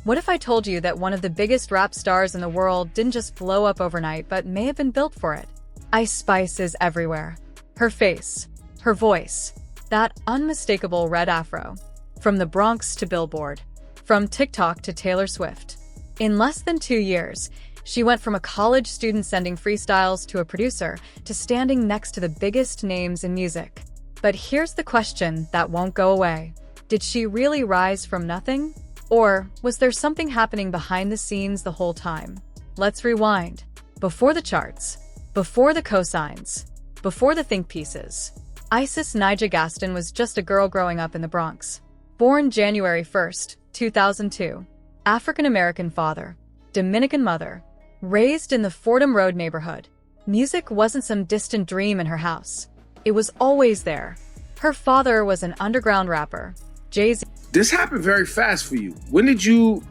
What if I told you that one of the biggest rap stars in the world didn't just blow up overnight but may have been built for it? Ice Spice is everywhere. Her face, her voice, that unmistakable red afro. From the Bronx to Billboard, from TikTok to Taylor Swift. In less than 2 years, she went from a college student sending freestyles to a producer to standing next to the biggest names in music. But here's the question that won't go away. Did she really rise from nothing? Or was there something happening behind the scenes the whole time? Let's rewind. Before the charts, before the cosigns, before the think pieces, Isis Nija Gaston was just a girl growing up in the Bronx. Born January 1st, 2002. African-American father, Dominican mother, raised in the Fordham Road neighborhood. Music wasn't some distant dream in her house. It was always there. Her father was an underground rapper, Jay-Z. This happened very fast for you. When did you...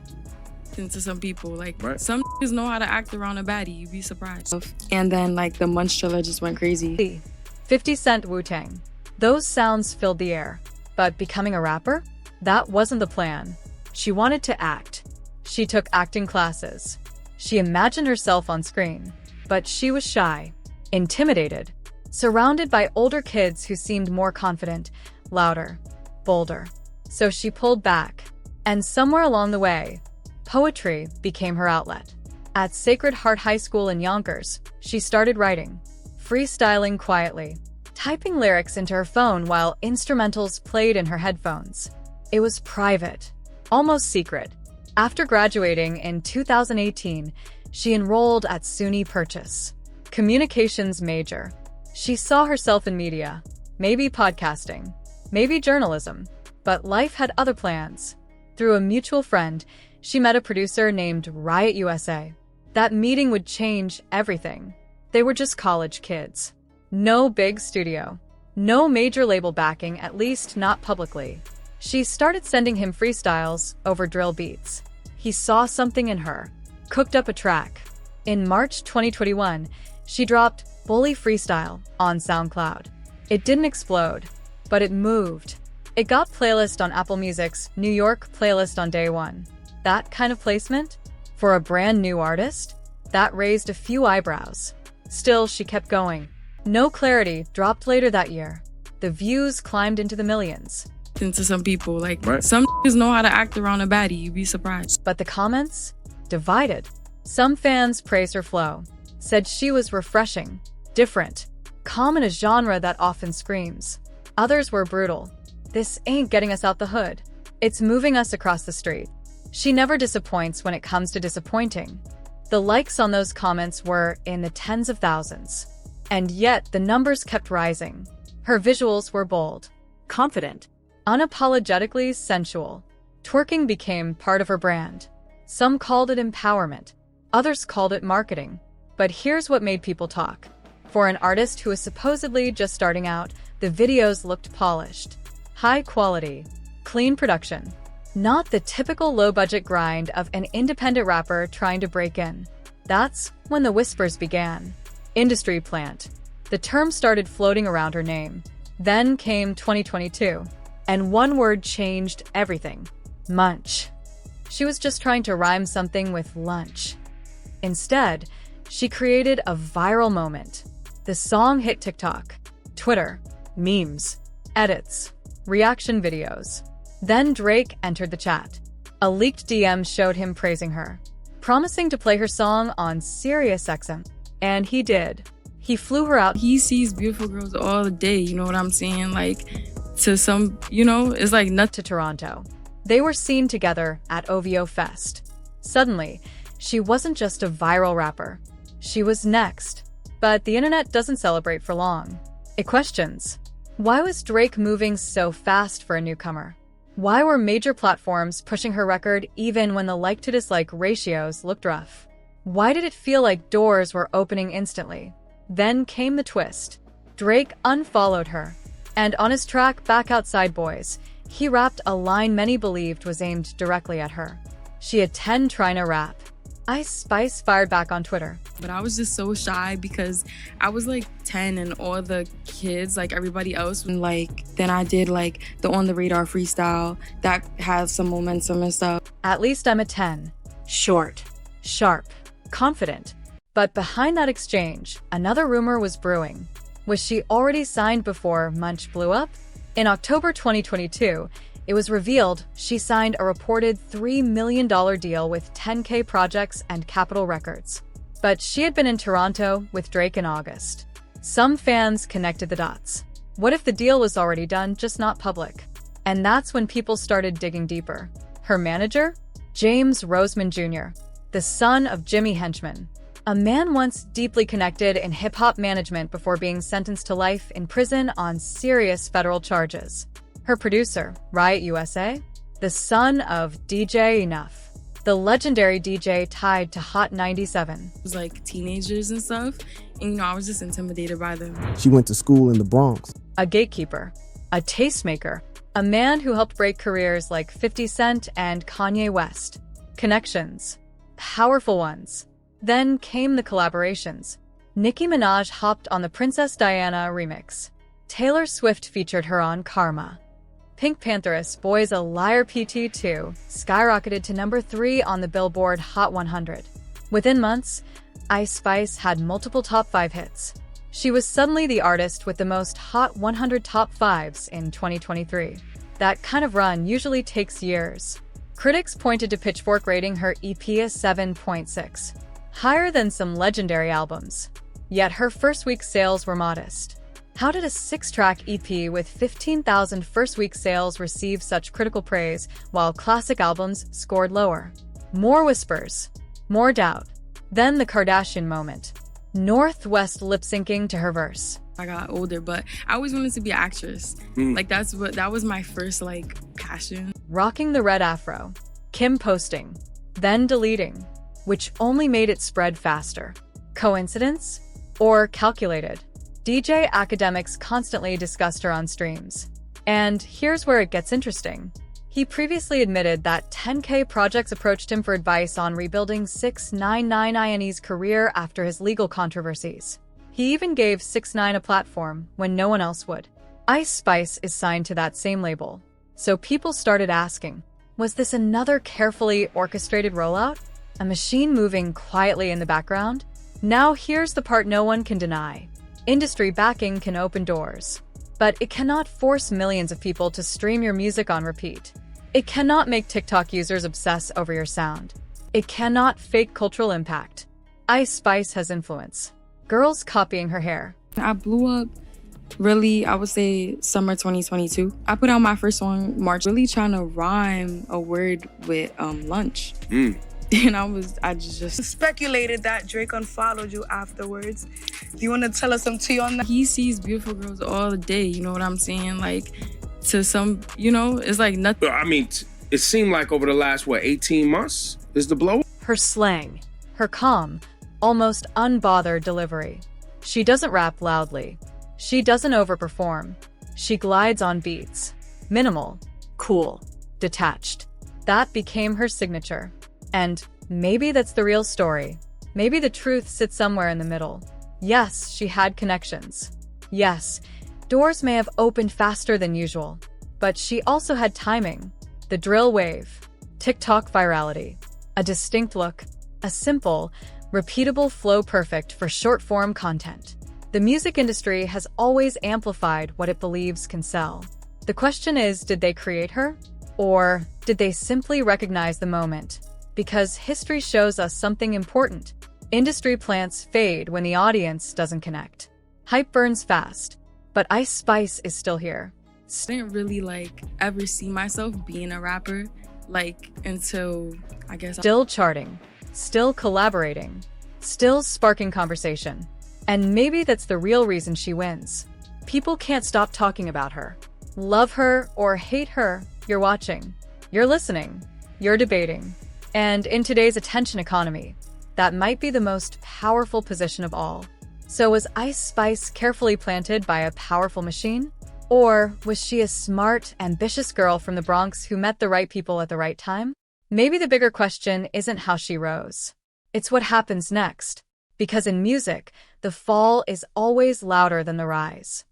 To some people, like, right. Some niggas know how to act around a baddie, you'd be surprised. And then, like, the Munch trailer just went crazy. 50 Cent, Wu-Tang. Those sounds filled the air. But becoming a rapper? That wasn't the plan. She wanted to act. She took acting classes. She imagined herself on screen. But she was shy, intimidated, surrounded by older kids who seemed more confident, louder, bolder. So she pulled back. And somewhere along the way, poetry became her outlet. At Sacred Heart High School in Yonkers, she started writing, freestyling quietly, typing lyrics into her phone while instrumentals played in her headphones. It was private, almost secret. After graduating in 2018, she enrolled at SUNY Purchase, communications major. She saw herself in media, maybe podcasting, maybe journalism, but life had other plans. Through a mutual friend, she met a producer named Riot USA. That meeting would change everything. They were just college kids. No big studio. No major label backing, at least not publicly. She started sending him freestyles over drill beats. He saw something in her, cooked up a track. In March 2021, she dropped Bully Freestyle on SoundCloud. It didn't explode, but it moved. It got playlist on Apple Music's New York playlist on day one. That kind of placement? For a brand new artist? That raised a few eyebrows. Still, she kept going. No Clarity dropped later that year. The views climbed into the millions. To some people, like, right. Some niggas know how to act around a baddie, you'd be surprised. But the comments? Divided. Some fans praised her flow, said she was refreshing, different, calm in a genre that often screams. Others were brutal. This ain't getting us out the hood. It's moving us across the street. She never disappoints when it comes to disappointing. The likes on those comments were in the tens of thousands. And yet, the numbers kept rising. Her visuals were bold, confident, unapologetically sensual. Twerking became part of her brand. Some called it empowerment. Others called it marketing. But here's what made people talk. For an artist who was supposedly just starting out, the videos looked polished. High quality, clean production. Not the typical low-budget grind of an independent rapper trying to break in. That's when the whispers began. Industry plant. The term started floating around her name. Then came 2022. And one word changed everything. Munch. She was just trying to rhyme something with lunch. Instead, she created a viral moment. The song hit TikTok, Twitter, memes, edits, reaction videos. Then Drake entered the chat. A leaked DM showed him praising her, promising to play her song on SiriusXM. And he did. He flew her out. He sees beautiful girls all day, you know what I'm saying? Like, to some, you know, it's like nothing. To Toronto. They were seen together at OVO Fest. Suddenly, she wasn't just a viral rapper. She was next. But the internet doesn't celebrate for long. It questions. Why was Drake moving so fast for a newcomer? Why were major platforms pushing her record even when the like-to-dislike ratios looked rough? Why did it feel like doors were opening instantly? Then came the twist. Drake unfollowed her. And on his track Back Outside Boys, he rapped a line many believed was aimed directly at her. She had 10 trying to rap. Ice Spice fired back on Twitter. But I was just so shy because I was like 10 and all the kids, like everybody else, and like then I did like the On the Radar freestyle that has some momentum and stuff. At least I'm a 10. Short, sharp, confident. But behind that exchange, another rumor was brewing. Was she already signed before Munch blew up? In October 2022, it was revealed she signed a reported $3 million deal with 10K Projects and Capitol Records. But she had been in Toronto with Drake in August. Some fans connected the dots. What if the deal was already done, just not public? And that's when people started digging deeper. Her manager? James Roseman Jr., the son of Jimmy Henchman, a man once deeply connected in hip-hop management before being sentenced to life in prison on serious federal charges. Her producer, Riot USA, the son of DJ Enough, the legendary DJ tied to Hot 97. It was like teenagers and stuff, and I was just intimidated by them. She went to school in the Bronx. A gatekeeper, a tastemaker, a man who helped break careers like 50 Cent and Kanye West. Connections, powerful ones. Then came the collaborations. Nicki Minaj hopped on the Princess Diana remix. Taylor Swift featured her on Karma. Pink Pantheress' Boy's a Liar PT2 skyrocketed to number 3 on the Billboard Hot 100. Within months, Ice Spice had multiple top 5 hits. She was suddenly the artist with the most Hot 100 top 5s in 2023. That kind of run usually takes years. Critics pointed to Pitchfork rating her EP a 7.6, higher than some legendary albums. Yet her first week sales were modest. How did a 6-track EP with 15,000 first-week sales receive such critical praise while classic albums scored lower? More whispers, more doubt. Then the Kardashian moment. Northwest lip-syncing to her verse. I got older, but I always wanted to be an actress. Like that was my first like passion. Rocking the red afro. Kim posting, then deleting, which only made it spread faster. Coincidence? Or calculated? DJ academics constantly discussed her on streams. And here's where it gets interesting. He previously admitted that 10K Projects approached him for advice on rebuilding 6ix9ine INE's career after his legal controversies. He even gave 6ix9ine a platform when no one else would. Ice Spice is signed to that same label. So people started asking, was this another carefully orchestrated rollout? A machine moving quietly in the background? Now here's the part no one can deny. Industry backing can open doors, but it cannot force millions of people to stream your music on repeat. It cannot make TikTok users obsess over your sound. It cannot fake cultural impact. Ice Spice has influence. Girls copying her hair. I blew up really, I would say summer 2022. I put out my first song March, really trying to rhyme a word with lunch. And I just speculated that Drake unfollowed you afterwards. Do you want to tell us some tea on that? He sees beautiful girls all day, you know what I'm saying? Like, to some, you know, it's like nothing. I mean, it seemed like over the last, 18 months is the blow? Her slang, her calm, almost unbothered delivery. She doesn't rap loudly. She doesn't overperform. She glides on beats. Minimal, cool, detached. That became her signature. And maybe that's the real story. Maybe the truth sits somewhere in the middle. Yes, she had connections. Yes, doors may have opened faster than usual. But she also had timing. The drill wave. TikTok virality. A distinct look. A simple, repeatable flow perfect for short-form content. The music industry has always amplified what it believes can sell. The question is, did they create her? Or did they simply recognize the moment? Because history shows us something important. Industry plants fade when the audience doesn't connect. Hype burns fast, but Ice Spice is still here. I didn't really ever see myself being a rapper until I guess Still charting, still collaborating, still sparking conversation. And maybe that's the real reason she wins. People can't stop talking about her. Love her or hate her, you're watching, you're listening, you're debating. And in today's attention economy, that might be the most powerful position of all. So was Ice Spice carefully planted by a powerful machine? Or was she a smart, ambitious girl from the Bronx who met the right people at the right time? Maybe the bigger question isn't how she rose. It's what happens next. Because in music, the fall is always louder than the rise.